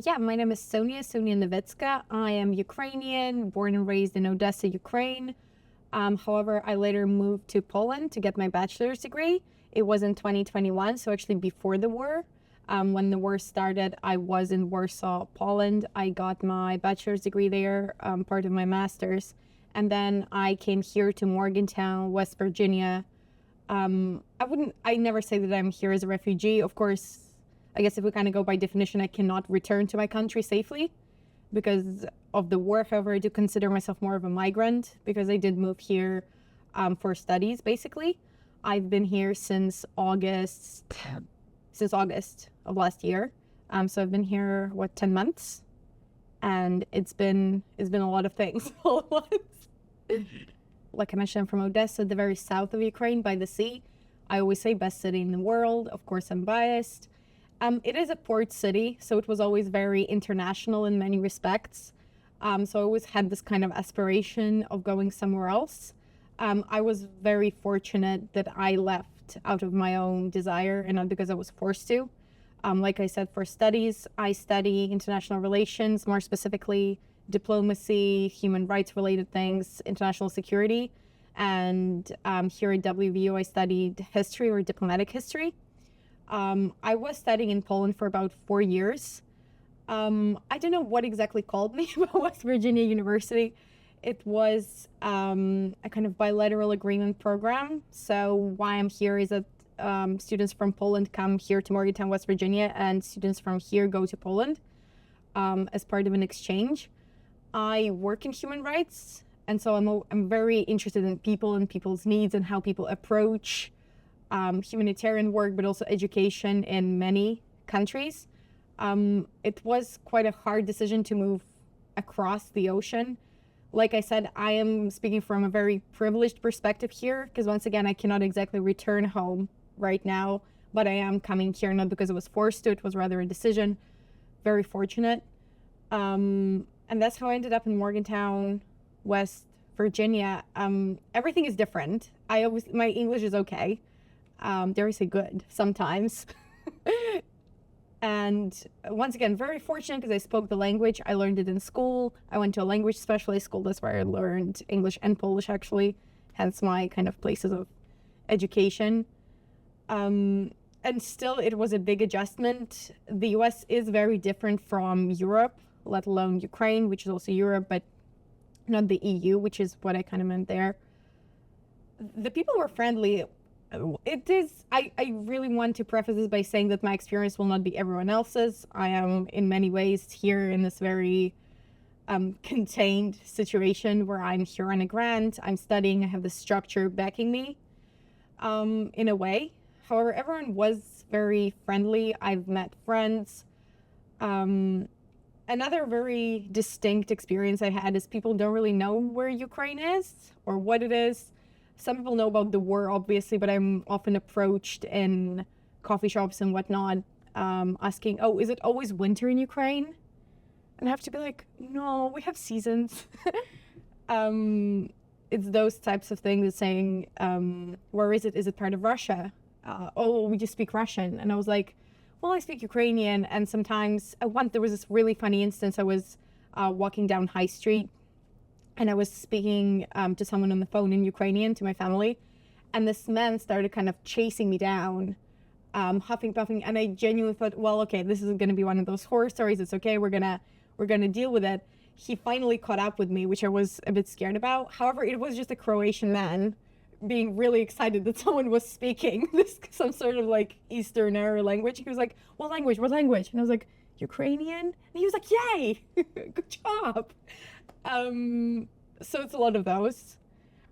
Yeah, my name is Sonia Novytska. I am Ukrainian, born and raised in Odesa, Ukraine. However, I later moved to Poland to get my bachelor's degree. It was in 2021, so actually before the war. When the war started, I was in Warsaw, Poland. I got my bachelor's degree there, part of my master's. And then I came here to Morgantown, West Virginia. I never say that I'm here as a refugee. Of course, I guess if we kind of go by definition, I cannot return to my country safely because of the war. However, I do consider myself more of a migrant because I did move here for studies, basically. I've been here since August of last year. So I've been here, 10 months? And it's been a lot of things all at once. Like I mentioned, I'm from Odessa, the very south of Ukraine by the sea. I always say best city in the world. Of course, I'm biased. It is a port city, so it was always very international in many respects. So I always had this kind of aspiration of going somewhere else. I was very fortunate that I left out of my own desire and not because I was forced to. Like I said, for studies, I study international relations, more specifically diplomacy, human rights related things, international security. And here at WVU, I studied history or diplomatic history. I was studying in Poland for about 4 years. I don't know what exactly called me about West Virginia University. It was a kind of bilateral agreement program. So why I'm here is that students from Poland come here to Morgantown, West Virginia, and students from here go to Poland as part of an exchange. I work in human rights, and so I'm very interested in people and people's needs and how people approach humanitarian work, but also education in many countries. It was quite a hard decision to move across the ocean. Like I said, I am speaking from a very privileged perspective here, because once again, I cannot exactly return home right now, but I am coming here not because I was forced to, it was rather a decision. Very fortunate. And that's how I ended up in Morgantown, West Virginia. Everything is different. My English is okay. Dare I say good sometimes. And once again, very fortunate because I spoke the language. I learned it in school. I went to a language specialist school. That's where I learned English and Polish, actually, hence my kind of places of education. And still, it was a big adjustment. The US is very different from Europe, let alone Ukraine, which is also Europe, but not the EU, which is what I kind of meant there. The people were friendly. It is, I really want to preface this by saying that my experience will not be everyone else's. I am in many ways here in this very contained situation where I'm here on a grant, I'm studying, I have the structure backing me in a way. However, everyone was very friendly. I've met friends. Another very distinct experience I had is people don't really know where Ukraine is or what it is. Some people know about the war, obviously, but I'm often approached in coffee shops and whatnot, asking, oh, is it always winter in Ukraine? And I have to be like, no, we have seasons. It's those types of things saying, where is it? Is it part of Russia? Oh, we just speak Russian. And I was like, well, I speak Ukrainian. And sometimes, there was this really funny instance. I was walking down High Street, and I was speaking to someone on the phone in Ukrainian, to my family. And this man started kind of chasing me down, huffing, puffing. And I genuinely thought, well, okay, this isn't going to be one of those horror stories. It's okay. We're gonna deal with it. He finally caught up with me, which I was a bit scared about. However, it was just a Croatian man being really excited that someone was speaking some sort of like Eastern era language. He was like, what language? And I was like, Ukrainian? And he was like, yay, good job. So it's a lot of those.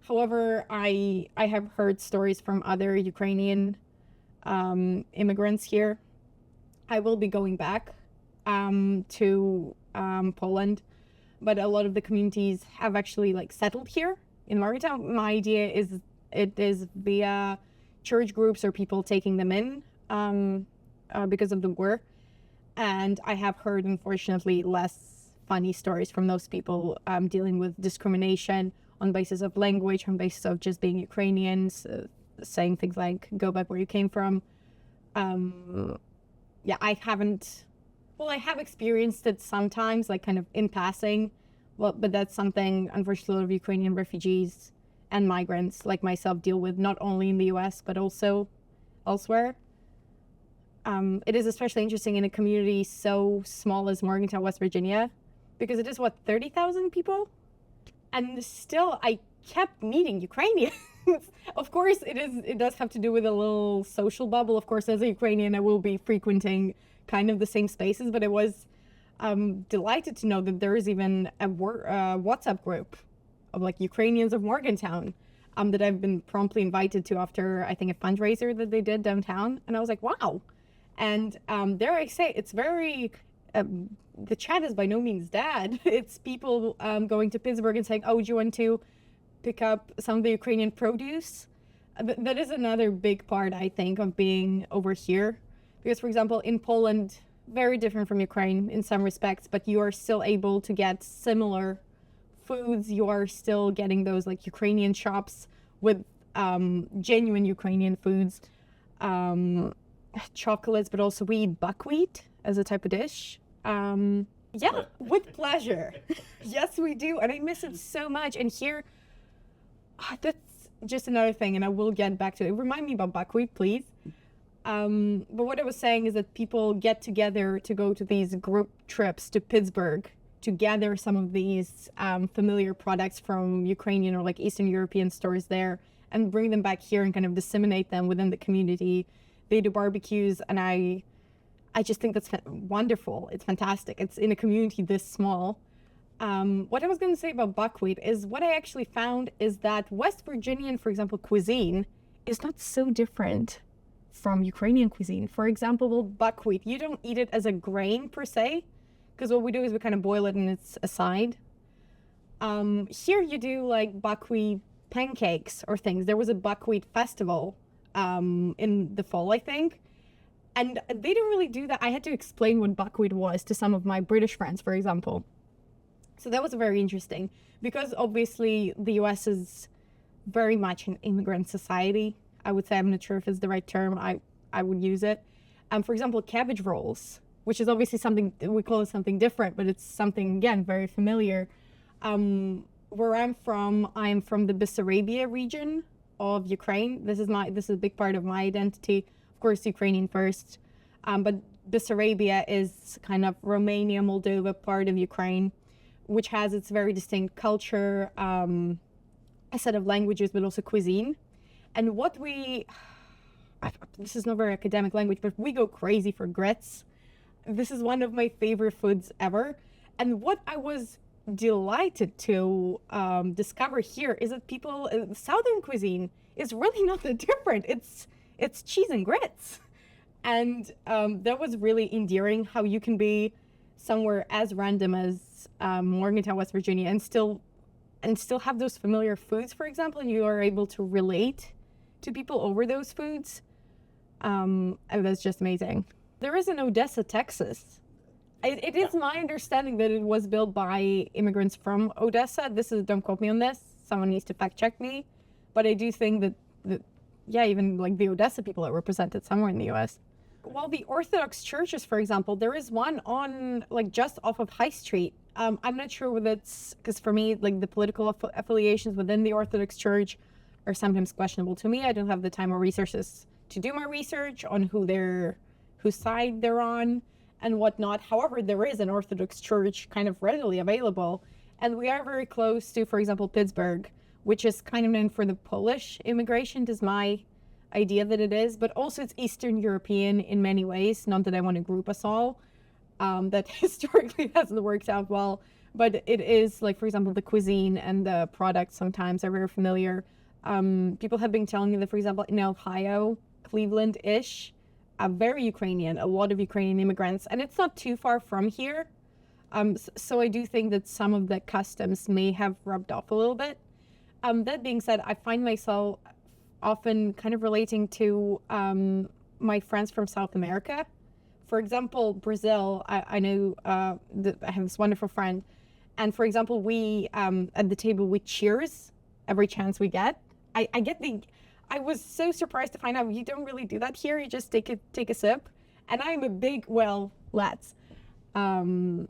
However, I have heard stories from other Ukrainian immigrants here. I will be going back to Poland, but a lot of the communities have actually like settled here in Morgantown. My idea is it is via church groups or people taking them in because of the war. And I have heard, unfortunately, less funny stories from those people dealing with discrimination on basis of language, on basis of just being Ukrainians, saying things like, go back where you came from. Yeah, I haven't, Well, I have experienced it sometimes, like kind of in passing. Well, but that's something, unfortunately, a lot of Ukrainian refugees and migrants like myself deal with, not only in the US, but also elsewhere. It is especially interesting in a community so small as Morgantown, West Virginia, because it is, what, 30,000 people? And still, I kept meeting Ukrainians. Of course, it does have to do with a little social bubble. Of course, as a Ukrainian, I will be frequenting kind of the same spaces, but I was delighted to know that there is even a WhatsApp group of like Ukrainians of Morgantown that I've been promptly invited to after, I think, a fundraiser that they did downtown. And I was like, wow. And dare I say, it's very, the chat is by no means dead. It's people going to Pittsburgh and saying, oh, do you want to pick up some of the Ukrainian produce? That is another big part, I think, of being over here. Because, for example, in Poland, very different from Ukraine in some respects, but you are still able to get similar foods. You are still getting those like Ukrainian shops with genuine Ukrainian foods, chocolates, but also we eat buckwheat as a type of dish. Yeah, with pleasure. Yes, we do. And I miss it so much. And here, that's just another thing, and I will get back to it. Remind me about buckwheat, please. But what I was saying is that people get together to go to these group trips to Pittsburgh to gather some of these familiar products from Ukrainian or like Eastern European stores there and bring them back here and kind of disseminate them within the community. They do barbecues, and I just think that's wonderful. It's fantastic. It's in a community this small. What I was going to say about buckwheat is what I actually found is that West Virginian, for example, cuisine is not so different from Ukrainian cuisine. For example, buckwheat, you don't eat it as a grain per se, because what we do is we kind of boil it and it's a side. Here you do like buckwheat pancakes or things. There was a buckwheat festival in the fall, I think. And they didn't really do that. I had to explain what buckwheat was to some of my British friends, for example. So that was very interesting because obviously the US is very much an immigrant society. I would say, I'm not sure if it's the right term. I would use it. For example, cabbage rolls, which is obviously something, we call it something different, but it's something, again, very familiar. Where I'm from the Bessarabia region of Ukraine. This is a big part of my identity. Of course, Ukrainian first. But Bessarabia is kind of Romania, Moldova, part of Ukraine, which has its very distinct culture, a set of languages, but also cuisine. And this is not very academic language, but we go crazy for grits. This is one of my favorite foods ever. And what I was delighted to discover here is that Southern cuisine is really not that different. It's cheese and grits. And that was really endearing, how you can be somewhere as random as Morgantown, West Virginia, and still have those familiar foods, for example, and you are able to relate to people over those foods. And that's just amazing. There is an Odessa, Texas. It is my understanding that it was built by immigrants from Odessa. Don't quote me on this. Someone needs to fact check me. But I do think that even like the Odessa people are represented somewhere in the US. Well, the Orthodox churches, for example, there is one on like just off of High Street. I'm not sure whether it's, because for me, like the political affiliations within the Orthodox Church are sometimes questionable to me. I don't have the time or resources to do my research on whose side they're on and whatnot. However, there is an Orthodox Church kind of readily available. And we are very close to, for example, Pittsburgh, which is kind of known for the Polish immigration, is my idea that it is. But also it's Eastern European in many ways. Not that I want to group us all. That historically hasn't worked out well. But it is, like, for example, the cuisine and the products sometimes are very familiar. People have been telling me that, for example, in Ohio, Cleveland-ish, very Ukrainian, a lot of Ukrainian immigrants, and it's not too far from here. So I do think that some of the customs may have rubbed off a little bit. That being said, I find myself often kind of relating to my friends from South America. For example, Brazil, I know I have this wonderful friend, and for example, we at the table we cheers every chance we get. I was so surprised to find out you don't really do that here. You just take a sip. And I'm a big, let's. And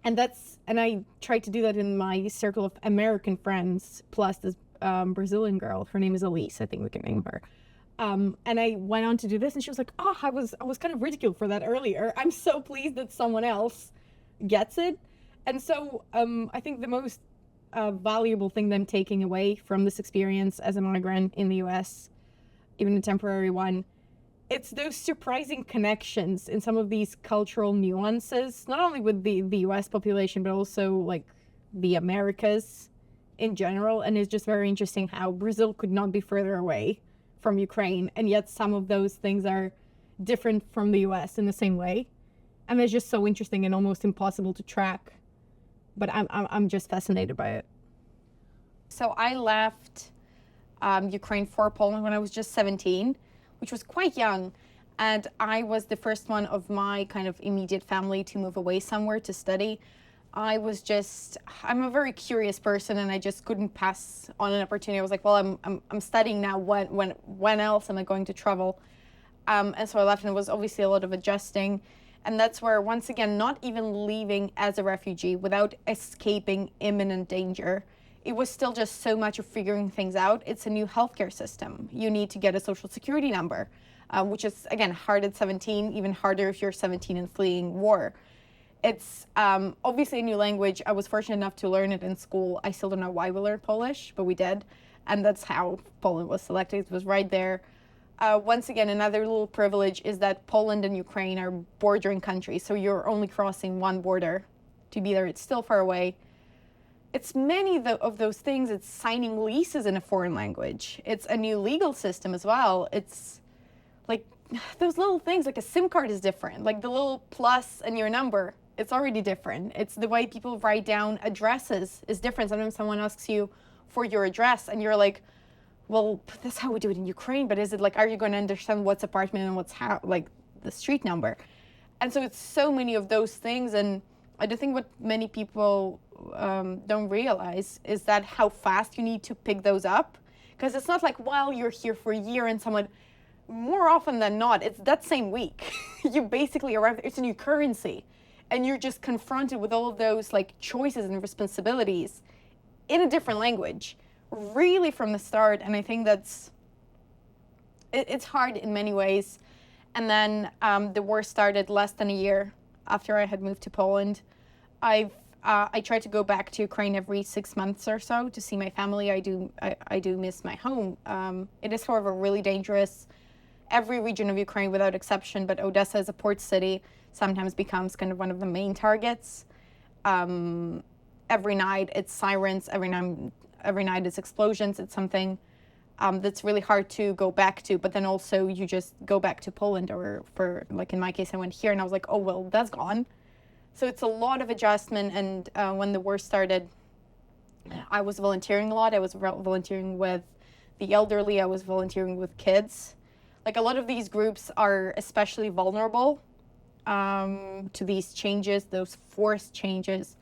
I tried to do that in my circle of American friends, plus this Brazilian girl. Her name is Elise. I think we can name her. And I went on to do this, and she was like, "Oh, I was kind of ridiculed for that earlier. I'm so pleased that someone else gets it." And so I think the most valuable thing that I'm taking away from this experience as a migrant in the U.S., even a temporary one, it's those surprising connections in some of these cultural nuances, not only with the U.S. population, but also like the Americas in general. And it's just very interesting how Brazil could not be further away from Ukraine, and yet some of those things are different from the US in the same way. And it's just so interesting and almost impossible to track. But I'm just fascinated by it. So I left Ukraine for Poland when I was just 17, which was quite young. And I was the first one of my kind of immediate family to move away somewhere to study. I'm a very curious person, and I just couldn't pass on an opportunity. I was like, well, I'm studying now. When else am I going to travel? And so I left, and it was obviously a lot of adjusting. And that's where, once again, not even leaving as a refugee without escaping imminent danger, it was still just so much of figuring things out. It's a new healthcare system. You need to get a social security number, which is, again, hard at 17, even harder if you're 17 and fleeing war. It's obviously a new language. I was fortunate enough to learn it in school. I still don't know why we learned Polish, but we did. And that's how Poland was selected. It was right there. Once again, another little privilege is that Poland and Ukraine are bordering countries. So you're only crossing one border to be there. It's still far away. It's many of those things. It's signing leases in a foreign language. It's a new legal system as well. It's like those little things, like a SIM card is different. Like the little plus and your number, it's already different. It's the way people write down addresses is different. Sometimes someone asks you for your address and you're like, well, that's how we do it in Ukraine. But is it like, are you going to understand what's apartment and what's like the street number? And so it's so many of those things. And I do think what many people don't realize is that how fast you need to pick those up. Because it's not like, well, you're here for a year and someone, more often than not, it's that same week. You basically arrive, it's a new currency. And you're just confronted with all of those like choices and responsibilities in a different language, really from the start. And I think it's hard in many ways. And then the war started less than a year after I had moved to Poland. I try to go back to Ukraine every 6 months or so to see my family. I do miss my home. It is, however, really dangerous. Every region of Ukraine without exception, but Odesa is a port city, sometimes becomes kind of one of the main targets. Every night it's sirens, every night it's explosions. It's something that's really hard to go back to, but then also you just go back to Poland, or for, like in my case, I went here and I was like, oh, well, that's gone. So it's a lot of adjustment. And when the war started, I was volunteering a lot. I was volunteering with the elderly. I was volunteering with kids. Like a lot of these groups are especially vulnerable to these changes, those forced changes.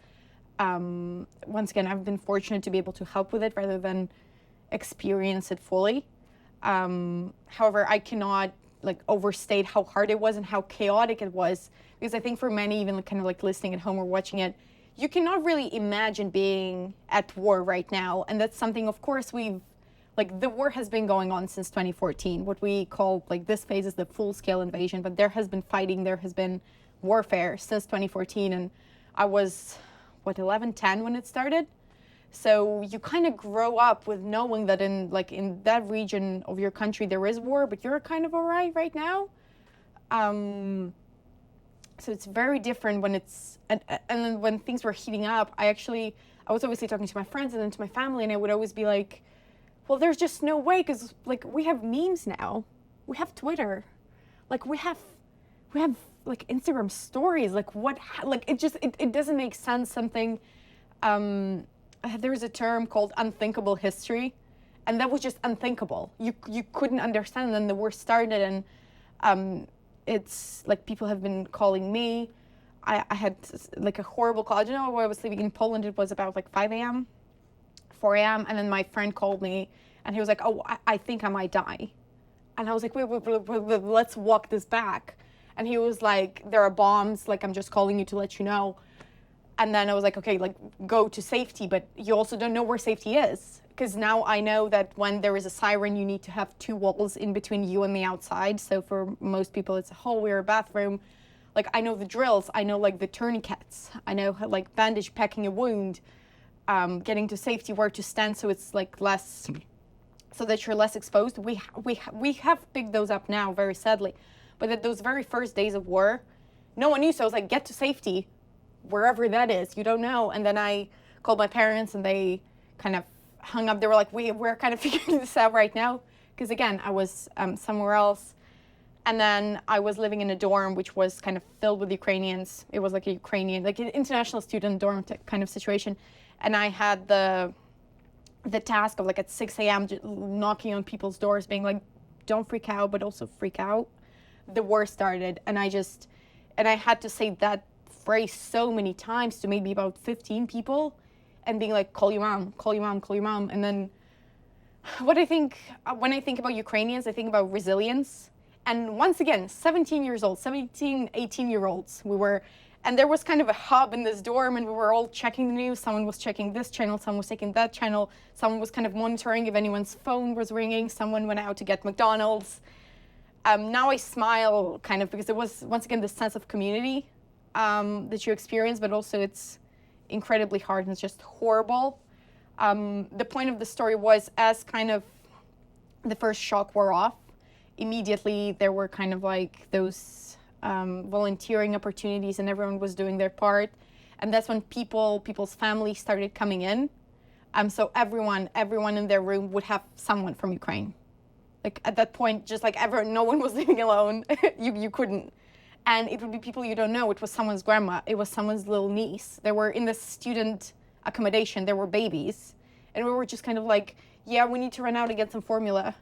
Once again, I've been fortunate to be able to help with it rather than experience it fully. However, I cannot like overstate how hard it was and how chaotic it was, because I think for many, even kind of like listening at home or watching it, you cannot really imagine being at war right now. And that's something, of course, the war has been going on since 2014. What we call like this phase is the full-scale invasion, but there has been fighting, there has been warfare since 2014. And I was, 11, 10 when it started. So you kind of grow up with knowing that in that region of your country there is war, but you're kind of all right now. So it's very different when it's, and then when things were heating up, I was obviously talking to my friends and then to my family, and I would always be like, well, there's just no way, because like we have memes now, we have Twitter, like we have like Instagram stories, like what, like it doesn't make sense. Something, there's a term called unthinkable history, and that was just unthinkable. You couldn't understand. And then the war started, and it's like people have been calling me. I had like a horrible call. I don't know where I was living in Poland. It was about like 5 a.m., 4 a.m. And then my friend called me and he was like, oh, I think I might die. And I was like, wait, let's walk this back. And he was like, there are bombs, like, I'm just calling you to let you know. And then I was like, okay, like, go to safety, but you also don't know where safety is. Because now I know that when there is a siren, you need to have 2 walls in between you and the outside. So for most people, it's a hallway or a bathroom. Like, I know the drills. I know, like, the tourniquets. I know, like, bandage, packing a wound, getting to safety, where to stand so it's, like, less, so that you're less exposed. We have picked those up now, very sadly. But at those very first days of war, no one knew. So I was like, get to safety, wherever that is, you don't know. And then I called my parents and they kind of hung up. They were like, we're kind of figuring this out right now. Because again, I was somewhere else. And then I was living in a dorm, which was kind of filled with Ukrainians. It was like a Ukrainian, like an international student dorm kind of situation. And I had the task of like at 6 a.m. knocking on people's doors, being like, don't freak out, but also freak out. The war started. And I had to say that phrase so many times to maybe about 15 people, and being like, call your mom, call your mom, call your mom. And then what I think, when I think about Ukrainians, I think about resilience. And once again, 17, 18-year-olds, we were, and there was kind of a hub in this dorm, and we were all checking the news. Someone was checking this channel, someone was checking that channel, someone was kind of monitoring if anyone's phone was ringing, someone went out to get McDonald's. Now I smile kind of because there was, once again, this sense of community that you experience, but also it's incredibly hard and it's just horrible. The point of the story was, as kind of the first shock wore off, immediately there were kind of like those volunteering opportunities, and everyone was doing their part. And that's when people's families started coming in. So everyone in their room would have someone from Ukraine. Like at that point, just like no one was living alone. you couldn't. And it would be people you don't know. It was someone's grandma. It was someone's little niece. They were in the student accommodation. There were babies. And we were just kind of like, yeah, we need to run out and get some formula.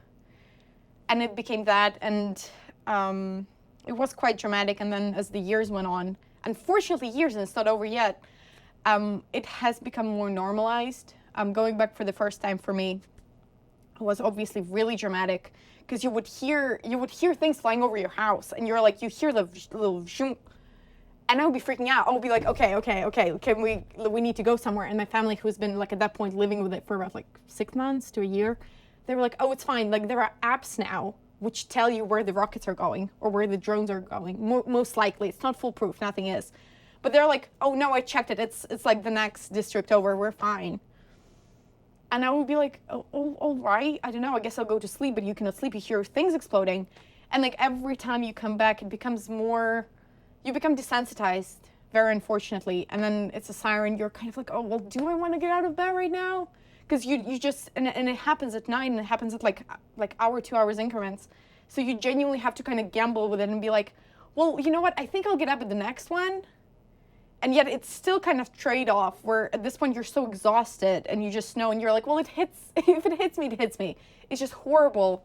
And it became that. And it was quite dramatic. And then as the years went on, unfortunately years, and it's not over yet, it has become more normalized. Going back for the first time for me was obviously really dramatic, because you would hear things flying over your house, and you're like, you hear the little zoom, and I would be freaking out. I would be like, okay, can we need to go somewhere. And my family, who's been like at that point living with it for about like 6 months to a year, they were like, oh, it's fine. Like there are apps now which tell you where the rockets are going or where the drones are going. Most likely, it's not foolproof. Nothing is, but they're like, oh no, I checked it. It's like the next district over. We're fine. And I would be like, oh, all right. I don't know. I guess I'll go to sleep. But you cannot sleep. You hear things exploding. And like every time you come back, it becomes more, you become desensitized, very unfortunately. And then it's a siren. You're kind of like, oh, well, do I want to get out of bed right now? Because you just, and it happens at night, and it happens at like hour, 2 hours increments. So you genuinely have to kind of gamble with it and be like, well, you know what? I think I'll get up at the next one. And yet it's still kind of trade-off, where at this point you're so exhausted and you just know, and you're like, well, if it hits me, it hits me. It's just horrible.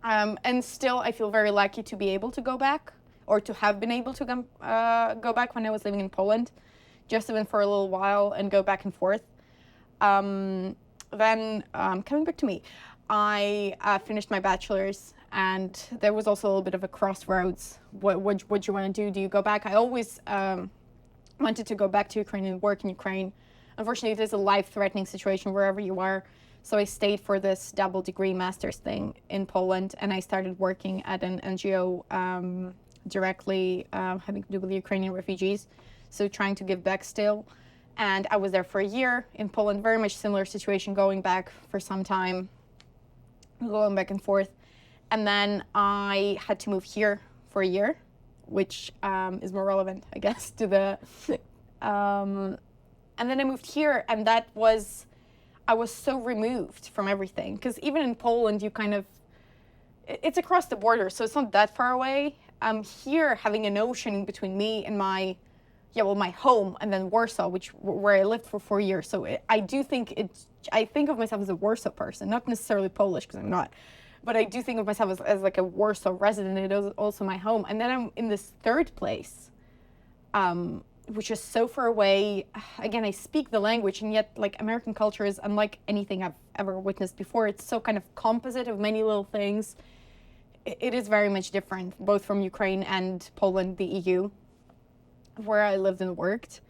And still I feel very lucky to be able to go back, or to have been able to go back when I was living in Poland, just even for a little while, and go back and forth. Then coming back to me, I finished my bachelor's, and there was also a little bit of a crossroads. What you want to do? Do you go back? I always wanted to go back to Ukraine and work in Ukraine. Unfortunately, it is a life-threatening situation wherever you are. So I stayed for this double degree master's thing in Poland, and I started working at an NGO directly having to do with Ukrainian refugees. So trying to give back still. And I was there for a year in Poland, very much similar situation, going back for some time, going back and forth. And then I had to move here for a year, which is more relevant, I guess, to the... and then I moved here, and that was... I was so removed from everything, because even in Poland, you kind of... It's across the border, so it's not that far away. Here, having an ocean between me and my... my home, and then Warsaw, where I lived for 4 years. So I think of myself as a Warsaw person, not necessarily Polish, because I'm not. But I do think of myself as like a Warsaw resident. It is also my home. And then I'm in this third place, which is so far away. Again, I speak the language, and yet like American culture is unlike anything I've ever witnessed before. It's so kind of composite of many little things. it is very much different, both from Ukraine and Poland, the EU, where I lived and worked.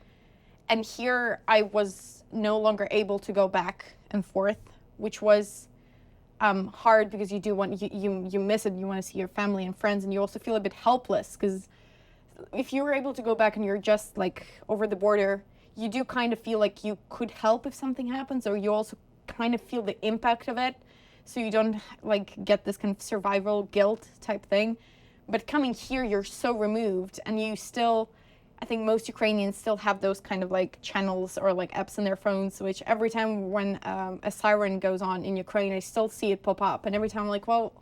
And here I was no longer able to go back and forth, which was hard, because you do want, you miss it, you want to see your family and friends, and you also feel a bit helpless, because if you were able to go back and you're just like over the border, you do kind of feel like you could help if something happens, or you also kind of feel the impact of it, so you don't like get this kind of survival guilt type thing. But coming here, you're so removed, and you still, I think most Ukrainians still have those kind of like channels or like apps in their phones, which every time when a siren goes on in Ukraine, I still see it pop up. And every time I'm like, well,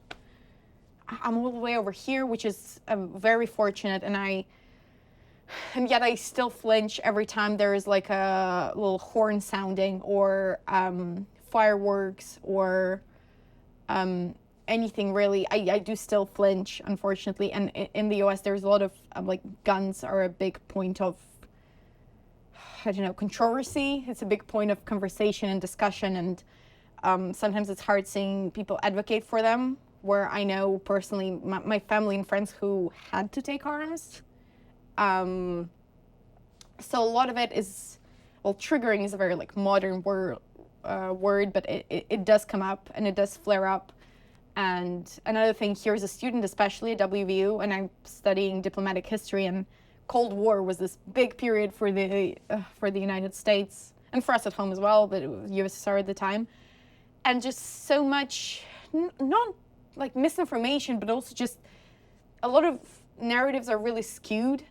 I'm all the way over here, which is very fortunate. And yet I still flinch every time there is like a little horn sounding, or fireworks, or anything really. I do still flinch, unfortunately. And in the US, there's a lot of like guns are a big point of, I don't know, controversy. It's a big point of conversation and discussion. And sometimes it's hard seeing people advocate for them, where I know personally my family and friends who had to take arms. So a lot of it is, well, triggering is a very like modern word, but it does come up and it does flare up. And another thing, here as a student, especially at WVU, and I'm studying diplomatic history, and Cold War was this big period for the United States, and for us at home as well, but it was USSR at the time. And just so much, not like misinformation, but also just a lot of narratives are really skewed.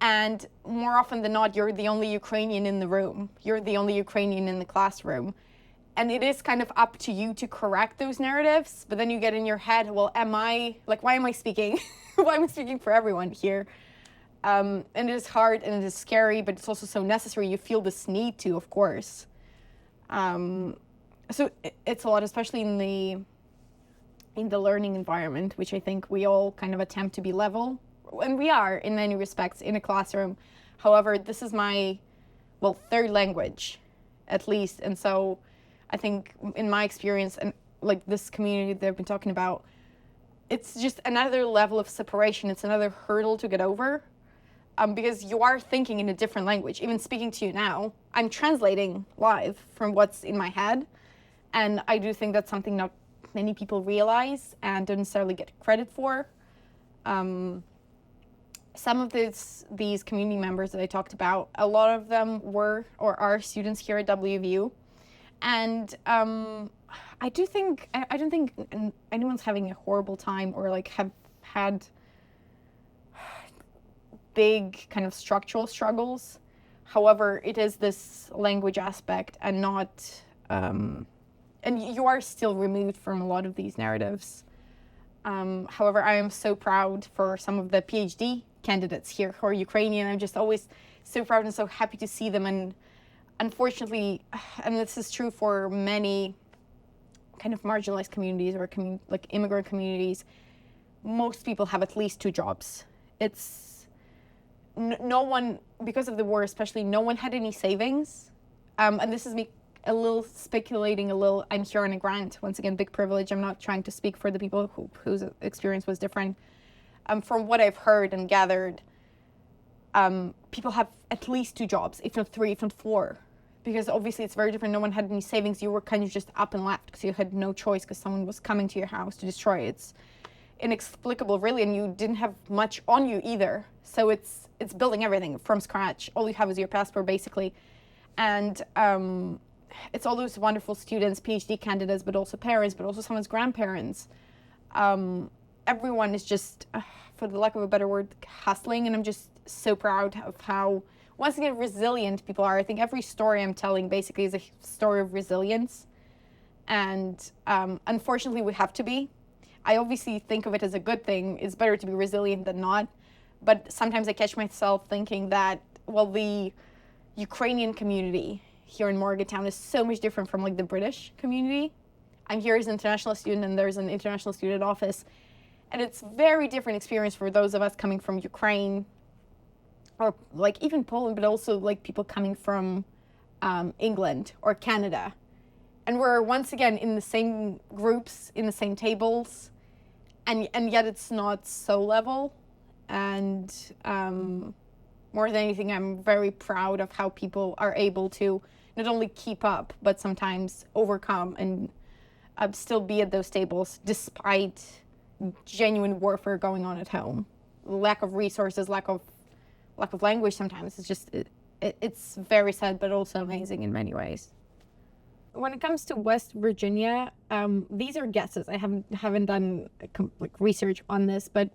And more often than not, you're the only Ukrainian in the room. You're the only Ukrainian in the classroom. And it is kind of up to you to correct those narratives. But then you get in your head, well, why am I speaking? Why am I speaking for everyone here? And it is hard and it is scary, but it's also so necessary. You feel this need to, of course. So it's a lot, especially in the learning environment, which I think we all kind of attempt to be level. And we are, in many respects, in a classroom. However, this is my, third language, at least. And so I think in my experience, and like this community that I've been talking about, it's just another level of separation. It's another hurdle to get over, because you are thinking in a different language. Even speaking to you now, I'm translating live from what's in my head. And I do think that's something not many people realize and don't necessarily get credit for. Some of these community members that I talked about, a lot of them were or are students here at WVU. And I don't think anyone's having a horrible time or like have had big kind of structural struggles. However, it is this language aspect and not, and you are still removed from a lot of these narratives. However, I am so proud for some of the PhD candidates here who are Ukrainian. I'm just always so proud and so happy to see them. And unfortunately, and this is true for many kind of marginalized communities or like immigrant communities, most people have at least 2 jobs. It's no one, because of the war especially, no one had any savings. And this is me a little speculating a little. I'm here on a grant. Once again, big privilege. I'm not trying to speak for the people whose experience was different. From what I've heard and gathered, people have at least 2 jobs, if not 3, if not 4. Because obviously it's very different. No one had any savings. You were kind of just up and left because you had no choice because someone was coming to your house to destroy it. It's inexplicable, really, and you didn't have much on you either. So it's building everything from scratch. All you have is your passport, basically. And it's all those wonderful students, PhD candidates, but also parents, but also someone's grandparents. Everyone is just, for the lack of a better word, hustling. And I'm just so proud of how, once again, resilient people are. I think every story I'm telling basically is a story of resilience. And unfortunately, we have to be. I obviously think of it as a good thing. It's better to be resilient than not. But sometimes I catch myself thinking that, the Ukrainian community here in Morgantown is so much different from like the British community. I'm here as an international student and there's an international student office. And it's very different experience for those of us coming from Ukraine or like even Poland, but also like people coming from England or Canada. And we're once again in the same groups, in the same tables. and yet it's not so level. And more than anything, I'm very proud of how people are able to not only keep up, but sometimes overcome and still be at those tables despite genuine warfare going on at home. Lack of resources, lack of language sometimes. It's just, it's very sad, but also amazing in many ways. When it comes to West Virginia, these are guesses. I haven't done research on this, but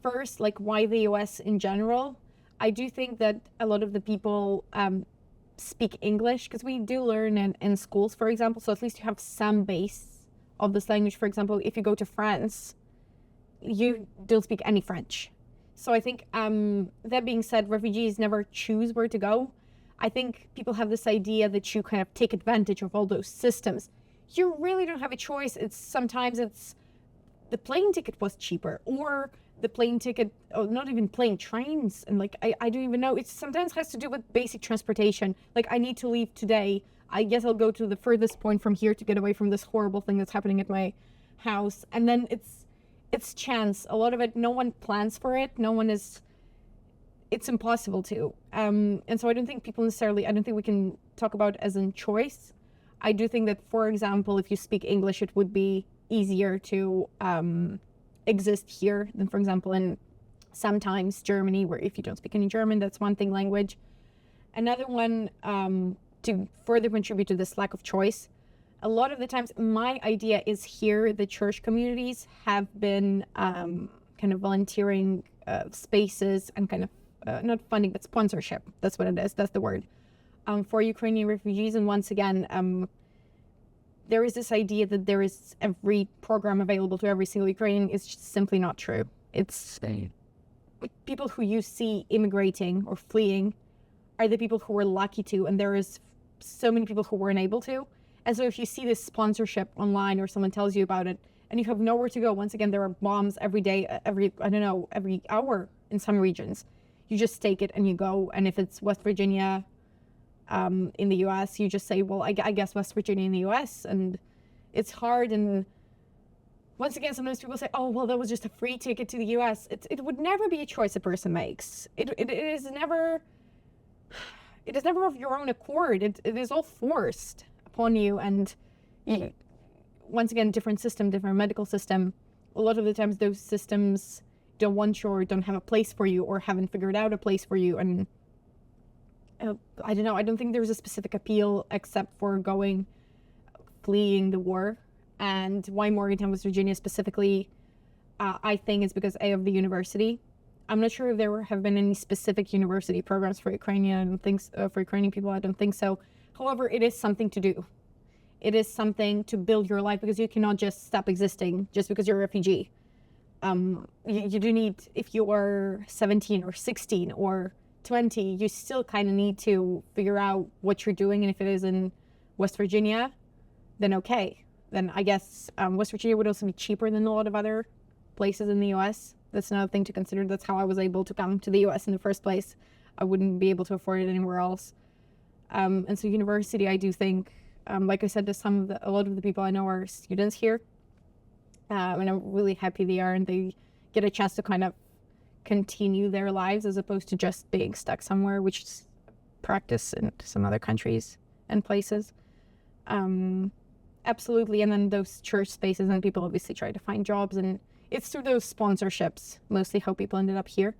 first, why the U.S. in general, I do think that a lot of the people speak English because we do learn in schools, for example. So at least you have some base of this language. For example, if you go to France, you don't speak any French. So I think that being said, refugees never choose where to go. I think people have this idea that you kind of take advantage of all those systems. You really don't have a choice. Sometimes it's the plane ticket was cheaper, or the plane ticket, or not even plane, trains. And I don't even know. It sometimes has to do with basic transportation. I need to leave today. I guess I'll go to the furthest point from here to get away from this horrible thing that's happening at my house. And then it's chance. A lot of it, no one plans for it. It's impossible to. And so I don't think we can talk about it as in choice. I do think that, for example, if you speak English, it would be easier to exist here than, for example, in sometimes Germany, where if you don't speak any German, that's one thing, language. Another one, to further contribute to this lack of choice, a lot of the times my idea is here the church communities have been kind of volunteering spaces and kind of not funding, but sponsorship. That's what it is. That's the word. For Ukrainian refugees. And once again, there is this idea that there is every program available to every single Ukrainian. It's just simply not true. It's people who you see immigrating or fleeing are the people who were lucky to, and there is so many people who weren't able to. And so if you see this sponsorship online or someone tells you about it and you have nowhere to go, once again, there are bombs every day, every hour in some regions. You just take it and you go. And if it's West Virginia in the U.S., you just say, well, I guess West Virginia in the U.S. And it's hard. And once again, sometimes people say, oh, well, that was just a free ticket to the U.S. It would never be a choice a person makes. It is never of your own accord. It is all forced upon you. And once again, different system, different medical system. A lot of the times those systems don't want you or don't have a place for you or haven't figured out a place for you. And I don't know. I don't think there's a specific appeal except for fleeing the war. And why Morgantown, West Virginia specifically, I think is because of the university. I'm not sure if there have been any specific university programs for Ukrainian for Ukrainian people. I don't think so. However, it is something to do. It is something to build your life, because you cannot just stop existing just because you're a refugee. You do need, if you are 17 or 16 or 20, you still kind of need to figure out what you're doing. And if it is in West Virginia, then okay. Then I guess West Virginia would also be cheaper than a lot of other places in the U.S. That's another thing to consider. That's how I was able to come to the U.S. in the first place. I wouldn't be able to afford it anywhere else. And so university, I do think, like I said, a lot of the people I know are students here. And I'm really happy they are, and they get a chance to kind of continue their lives as opposed to just being stuck somewhere, which is practice in some other countries and places. Absolutely. And then those church spaces, and people obviously try to find jobs, and it's through those sponsorships mostly how people ended up here.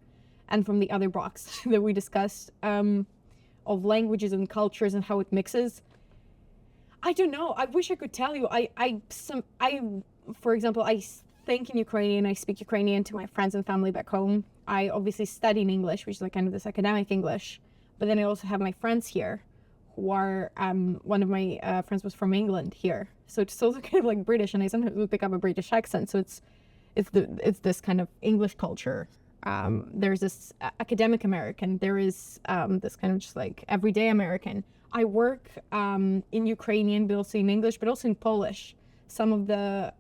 And from the other box that we discussed, of languages and cultures and how it mixes. I don't know. I wish I could tell you. For example, I think in Ukrainian, I speak Ukrainian to my friends and family back home. I obviously study in English, which is like kind of this academic English. But then I also have my friends here who are, one of my friends was from England here. So it's also kind of like British, and I sometimes would pick up a British accent. So it's this kind of English culture. There's this academic American. There is this kind of just like everyday American. I work in Ukrainian, but also in English, but also in Polish. Some of the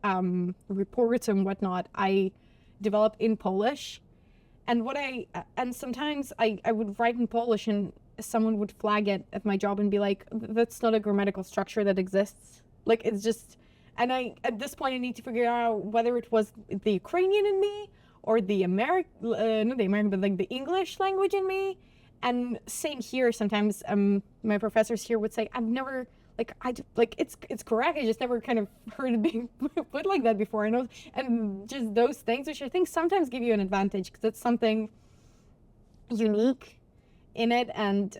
reports and whatnot I develop in Polish. And sometimes I would write in Polish, and someone would flag it at my job and be like, that's not a grammatical structure that exists. Like, it's just, And at this point, I need to figure out whether it was the Ukrainian in me or the not the American, but like the English language in me. And same here. Sometimes my professors here would say, I've never, it's correct. I just never kind of heard it being put like that before. And just those things, which I think sometimes give you an advantage because it's something unique in it, and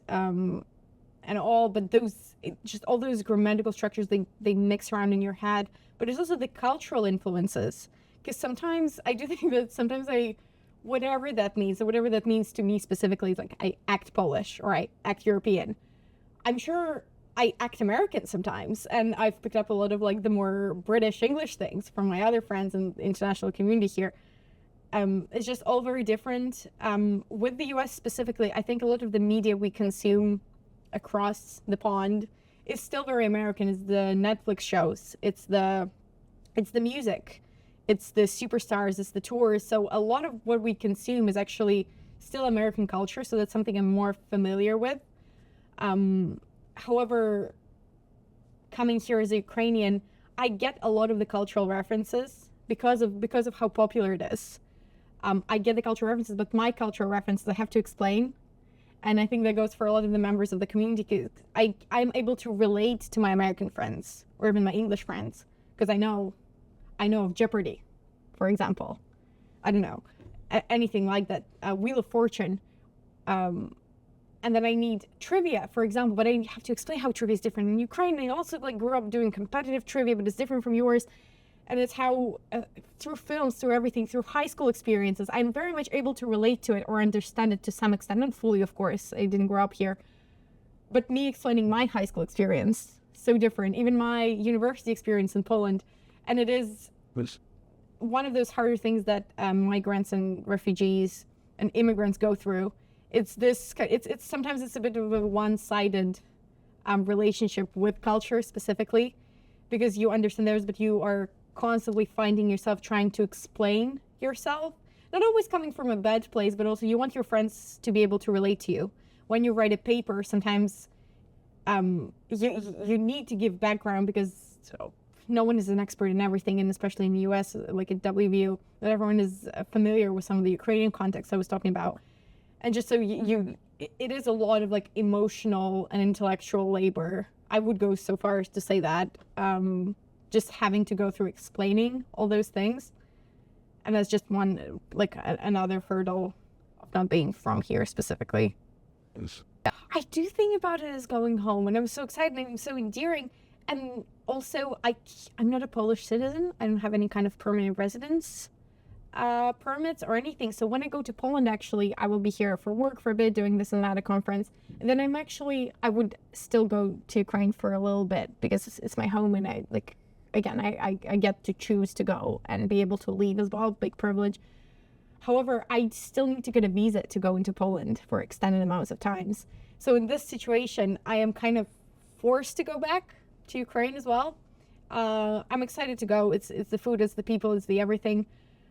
all, but just all those grammatical structures, they mix around in your head. But it's also the cultural influences, because sometimes I do think that sometimes whatever that means, or whatever that means to me specifically, like I act Polish or I act European. I'm sure I act American sometimes, and I've picked up a lot of like the more British English things from my other friends in the international community here. It's just all very different. With the US specifically, I think a lot of the media we consume across the pond is still very American. It's the Netflix shows, it's the music, it's the superstars, it's the tours. So a lot of what we consume is actually still American culture. So that's something I'm more familiar with. However, coming here as a Ukrainian, I get a lot of the cultural references because of how popular it is. I get the cultural references, but my cultural references I have to explain. And I think that goes for a lot of the members of the community. I'm able to relate to my American friends or even my English friends because I know of Jeopardy, for example. I don't know, anything like that. Wheel of Fortune. And then I need trivia, for example, but I have to explain how trivia is different in Ukraine. I also grew up doing competitive trivia, but it's different from yours. And it's how, through films, through everything, through high school experiences, I'm very much able to relate to it or understand it to some extent. Not fully, of course. I didn't grow up here. But me explaining my high school experience, so different. Even my university experience in Poland. And it is one of those harder things that migrants and refugees and immigrants go through. It's sometimes it's a bit of a one-sided relationship with culture specifically, because you understand theirs, but you are constantly finding yourself trying to explain yourself, not always coming from a bad place, but also you want your friends to be able to relate to you. When you write a paper, sometimes you need to give background because no one is an expert in everything, and especially in the US, like at WVU, not everyone is familiar with some of the Ukrainian context I was talking about. And just so it is a lot of like emotional and intellectual labor. I would go so far as to say that. Just having to go through explaining all those things. And that's just one, another hurdle of not being from here specifically. Yes. I do think about it as going home, and I'm so excited and I'm so endearing. And also, I'm not a Polish citizen. I don't have any kind of permanent residence permits or anything. So when I go to Poland, actually, I will be here for work for a bit, doing this and that, a conference. And then I would still go to Ukraine for a little bit because it's my home, and I get to choose to go and be able to leave as well, big privilege. However, I still need to get a visa to go into Poland for extended amounts of times. So in this situation, I am kind of forced to go back to Ukraine as well. I'm excited to go. It's the food, it's the people, it's the everything.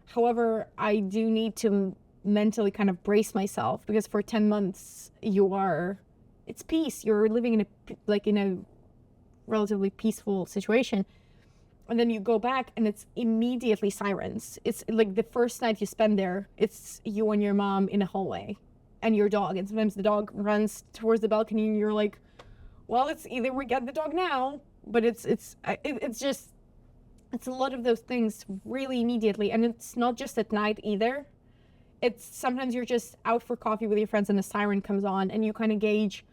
However, I do need to mentally kind of brace myself because for 10 months it's peace. You're living in a relatively peaceful situation. And then you go back and it's immediately sirens. It's like the first night you spend there, it's you and your mom in a hallway and your dog. And sometimes the dog runs towards the balcony and you're like, well, it's either we get the dog now, but it's a lot of those things really immediately. And it's not just at night either. It's sometimes you're just out for coffee with your friends and a siren comes on and you kind of gauge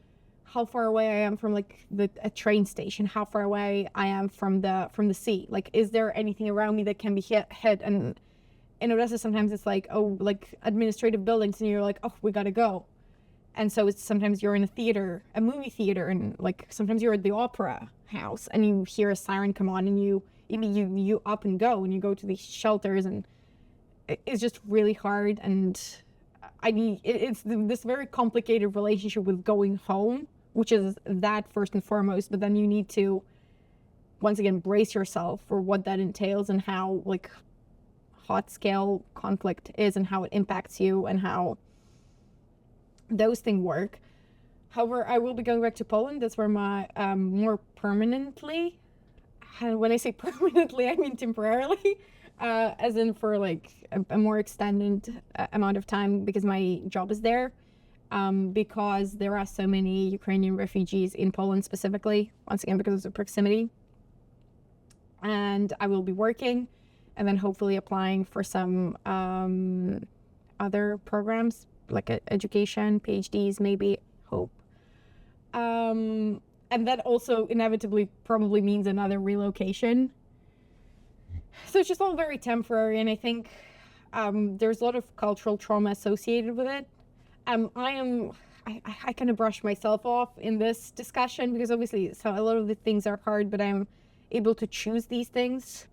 how far away I am from a train station, how far away I am from the sea. Like, is there anything around me that can be hit? And in Odesa, sometimes it's administrative buildings and you're like, oh, we gotta go. And so it's sometimes you're in a movie theater, and sometimes you're at the opera house and you hear a siren come on and you up and go and you go to these shelters, and it's just really hard. And it's this very complicated relationship with going home, which is that first and foremost, but then you need to once again brace yourself for what that entails and how hot scale conflict is and how it impacts you and how those things work. However, I will be going back to Poland. That's where my more permanently. and when I say permanently, I mean temporarily, as in for like a more extended amount of time because my job is there. Because there are so many Ukrainian refugees in Poland specifically, once again, because of the proximity. And I will be working and then hopefully applying for some other programs like education, PhDs, maybe, hope. And that also inevitably probably means another relocation. So it's just all very temporary. And I think there's a lot of cultural trauma associated with it. I kind of brush myself off in this discussion because obviously so a lot of the things are hard, but I'm able to choose these things.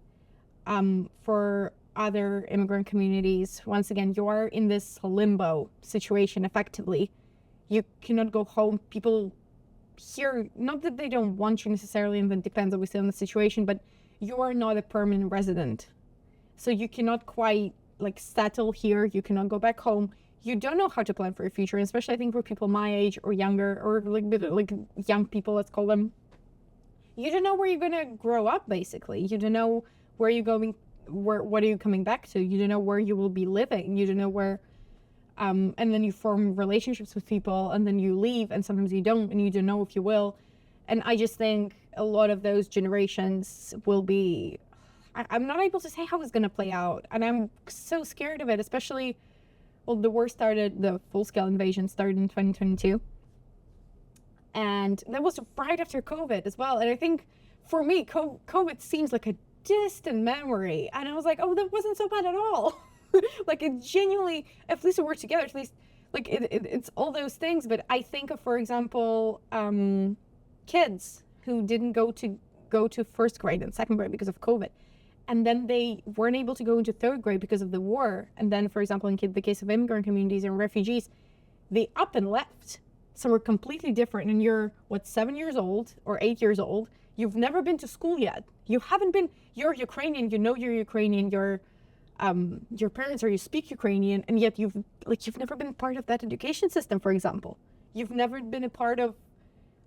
For other immigrant communities, once again, you are in this limbo situation effectively. You cannot go home. People here, not that they don't want you necessarily, and that depends obviously on the situation, but you are not a permanent resident. So you cannot quite like settle here. You cannot go back home. You don't know how to plan for your future, and especially I think for people my age or younger, or like young people, let's call them. You don't know where you're gonna grow up. Basically, you don't know where you're going. What are you coming back to? You don't know where you will be living. You don't know where. And then you form relationships with people, and then you leave, and sometimes you don't, and you don't know if you will. And I just think a lot of those generations will be. I'm not able to say how it's gonna play out, and I'm so scared of it, especially. Well, the full-scale invasion started in 2022. And that was right after COVID as well. And I think for me, COVID seems like a distant memory. And I was like, oh, that wasn't so bad at all. Like it genuinely, at least we're together, at least like it's all those things. But I think of, for example, kids who didn't go to first grade and second grade because of COVID. And then they weren't able to go into third grade because of the war. And then, for example, in the case of immigrant communities and refugees, they up and left. So we're completely different. And you're, 7 years old or 8 years old. You've never been to school yet. You're Ukrainian, you know you're Ukrainian, your parents or you speak Ukrainian, and yet you've never been part of that education system, for example. You've never been a part of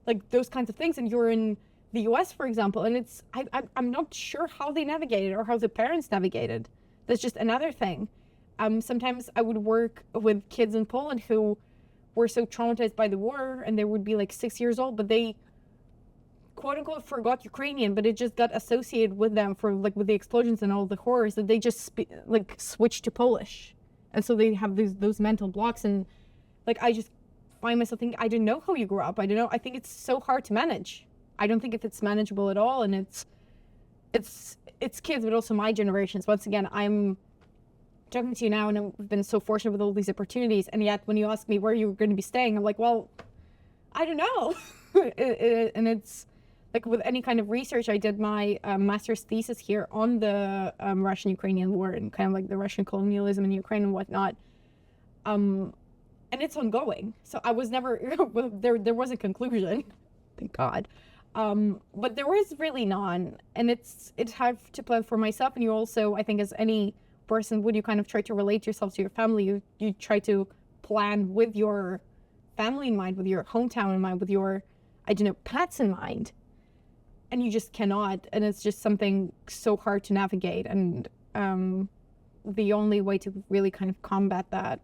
like those kinds of things, and you're in the US, for example, and I'm not sure how they navigated or how the parents navigated. That's just another thing. Sometimes I would work with kids in Poland who were so traumatized by the war, and they would be like 6 years old, but they quote unquote forgot Ukrainian, but it just got associated with them for like with the explosions and all the horrors that they just switched to Polish, and so they have those mental blocks. And like I just find myself thinking, I don't know how you grew up. I don't know. I think it's so hard to manage. I don't think if it's manageable at all, and it's kids, but also my generations. Once again, I'm talking to you now, and I've been so fortunate with all these opportunities, and yet when you ask me where you're going to be staying, I'm like, well, I don't know. And it's like with any kind of research, I did my master's thesis here on the Russian-Ukrainian war and kind of like the Russian colonialism in Ukraine and whatnot. And it's ongoing. So I was never, there was a conclusion, thank God. But there was really none, and it's hard to plan for myself. And you also, I think, as any person would, you kind of try to relate yourself to your family. You try to plan with your family in mind, with your hometown in mind, with your, pets in mind, and you just cannot. And it's just something so hard to navigate. And the only way to really kind of combat that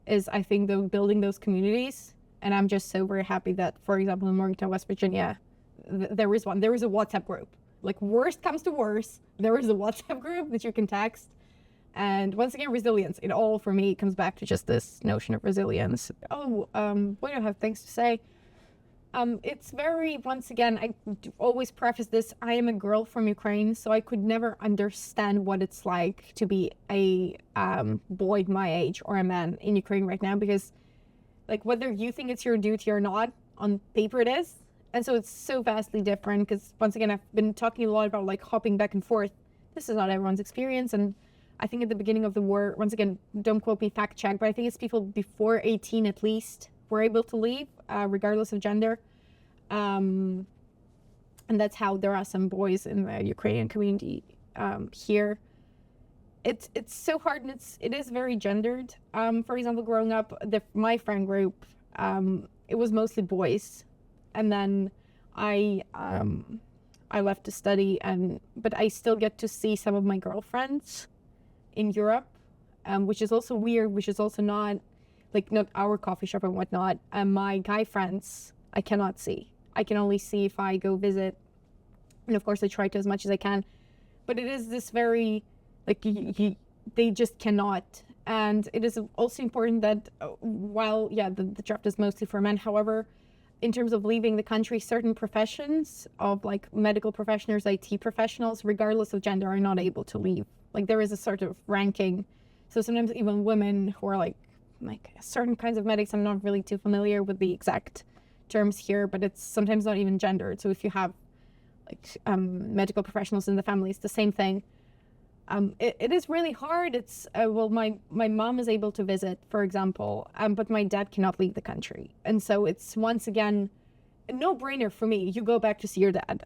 is, I think, though, building those communities. And I'm just so very happy that, for example, in Morgantown, West Virginia, there is a WhatsApp group. Like worst comes to worst, there is a WhatsApp group that you can text. And once again, resilience. It all for me comes back to just this notion of resilience. What do I have things to say? It's very, once again, I always preface this, I am a girl from Ukraine, so I could never understand what it's like to be a boy my age or a man in Ukraine right now, because like whether you think it's your duty or not, on paper it is. And so it's so vastly different because, once again, I've been talking a lot about like hopping back and forth. This is not everyone's experience. And I think at the beginning of the war, once again, don't quote me, fact check, but I think it's people before 18 at least were able to leave, regardless of gender. And that's how there are some boys in the Ukrainian community here. It's so hard, and it is very gendered. For example, growing up, my friend group, it was mostly boys. And then I I left to study, but I still get to see some of my girlfriends in Europe, which is also weird, which is also not our coffee shop and whatnot. My guy friends, I cannot see. I can only see if I go visit. And of course, I try to as much as I can. But it is this very, they just cannot. And it is also important that while, the draft is mostly for men, however, in terms of leaving the country, certain professions of medical professionals, IT professionals, regardless of gender, are not able to leave. There is a sort of ranking. So sometimes even women who are like certain kinds of medics, I'm not really too familiar with the exact terms here, but it's sometimes not even gendered. So if you have medical professionals in the family, it's the same thing. It is really hard. It's my mom is able to visit, for example, but my dad cannot leave the country, and so it's once again a no-brainer for me. You go back to see your dad,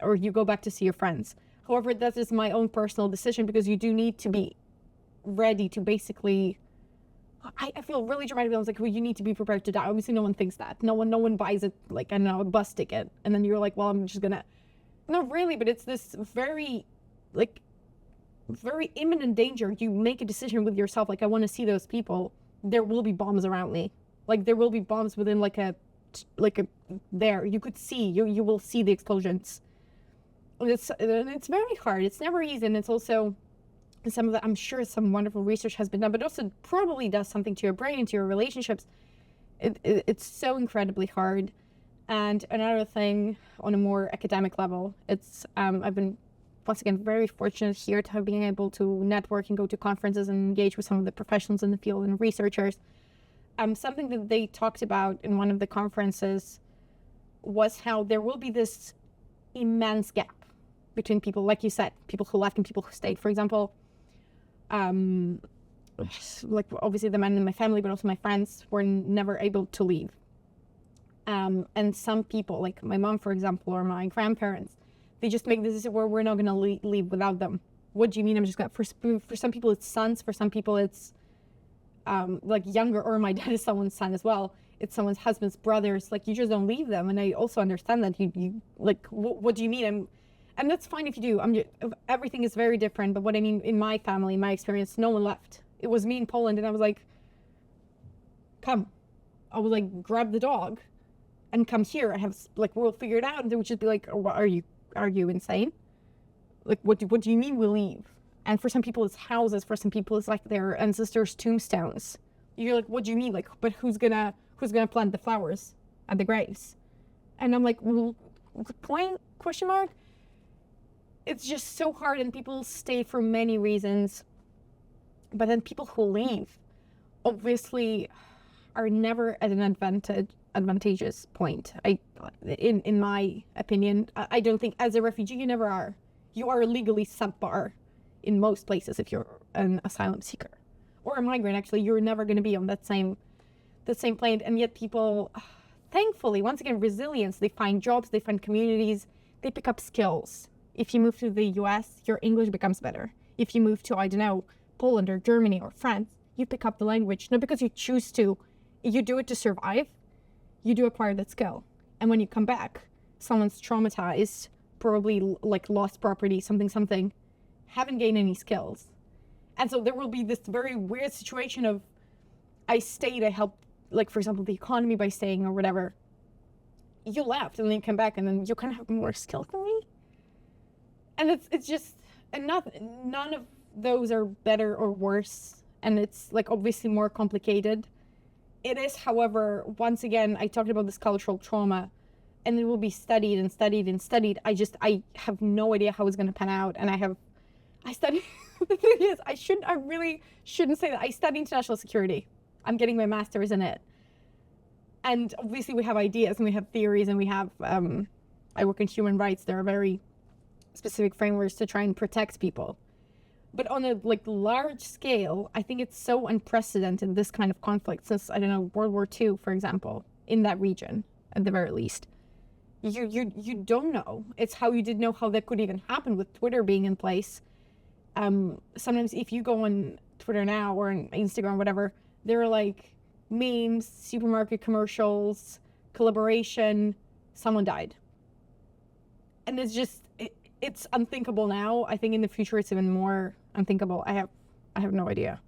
or you go back to see your friends. However, that is my own personal decision, because you do need to be ready to basically. I feel really dramatic. I was like, well, you need to be prepared to die. Obviously, no one thinks that. No one buys it I don't know, a bus ticket, and then you're like, well, I'm just gonna. Not really, but it's this very imminent danger. You make a decision with yourself, I want to see those people. There will be bombs around me. There will be bombs within there. You could see, you will see the explosions. It's very hard. It's never easy, and it's also some of that. I'm sure some wonderful research has been done, but also probably does something to your brain, to your relationships. It's so incredibly hard. And another thing on a more academic level, it's I've been once again very fortunate here to have been able to network and go to conferences and engage with some of the professionals in the field and researchers. Something that they talked about in one of the conferences was how there will be this immense gap between people, like you said, people who left and people who stayed. For example, obviously the men in my family, but also my friends were never able to leave. And some people, like my mom, for example, or my grandparents, they just make this decision where we're not going to leave without them. What do you mean? I'm just going to, for some people it's sons, for some people it's younger, or my dad is someone's son as well. It's someone's husband's brothers. You just don't leave them. And I also understand that you what do you mean? And that's fine if you do. Everything is very different. But what I mean, in my family, my experience, no one left. It was me in Poland, and I was like, come. I was like, grab the dog and come here. I have we'll figure it out. And they would just be like, oh, are you insane? What do you mean we leave? And for some people it's houses, for some people it's their ancestors' tombstones. You're like, what do you mean? But who's gonna plant the flowers at the graves? And I'm like, well, point question mark. It's just so hard, and people stay for many reasons. But then people who leave obviously are never at an advantageous point. In my opinion, I don't think as a refugee you never are. You are legally subpar in most places if you're an asylum seeker or a migrant. Actually, you're never going to be on that same plane. And yet people, thankfully, once again, resilience. They find jobs, they find communities, they pick up skills. If you move to the US, your English becomes better. If you move to, I don't know, Poland or Germany or France, you pick up the language, not because you choose to. You do it to survive. You do acquire that skill. And when you come back, someone's traumatized, probably lost property, something, haven't gained any skills. And so there will be this very weird situation of, I stayed, I helped, for example, the economy by staying or whatever. You left and then you come back and then you kind of have more skill than me. And it's just, and none of those are better or worse. And it's obviously more complicated. It is, however, once again, I talked about this cultural trauma, and it will be studied and studied and studied. I have no idea how it's going to pan out. And I studied, the thing is, I really shouldn't say that. I study international security. I'm getting my master's in it. And obviously we have ideas and we have theories and we have, I work in human rights. There are very specific frameworks to try and protect people. But on a large scale, I think it's so unprecedented, this kind of conflict, since, I don't know, World War II, for example, in that region, at the very least. You don't know. It's how you didn't know how that could even happen with Twitter being in place. Sometimes if you go on Twitter now or on Instagram, whatever, there are memes, supermarket commercials, collaboration, someone died. and it's just it's unthinkable now. I think in the future it's even more unthinkable. I have no idea.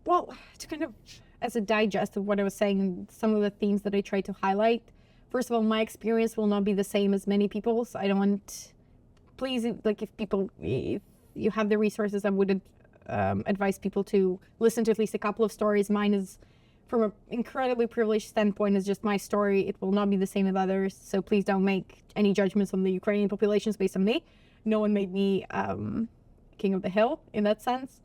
Well, to kind of as a digest of what I was saying, some of the themes that I tried to highlight. First of all, my experience will not be the same as many people's. I don't want, please, like if you have the resources, I would advise people to listen to at least a couple of stories. Mine is, from an incredibly privileged standpoint, is just my story. It will not be the same as others. So please don't make any judgments on the Ukrainian populations based on me. No one made me king of the hill in that sense.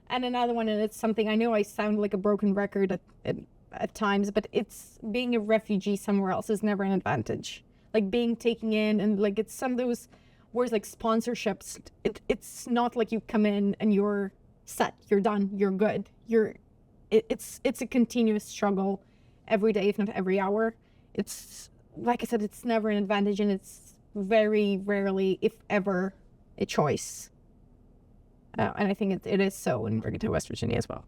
And another one, and it's something I know I sound like a broken record at times, but it's being a refugee somewhere else is never an advantage. Like being taken in, and like it's some of those words like sponsorships. It's not like you come in and you're set, you're done, you're good. It's a continuous struggle every day, if not every hour. It's like I said, it's never an advantage, and it's very rarely, if ever, a choice. And I think it is so in Morgantown, West Virginia as well.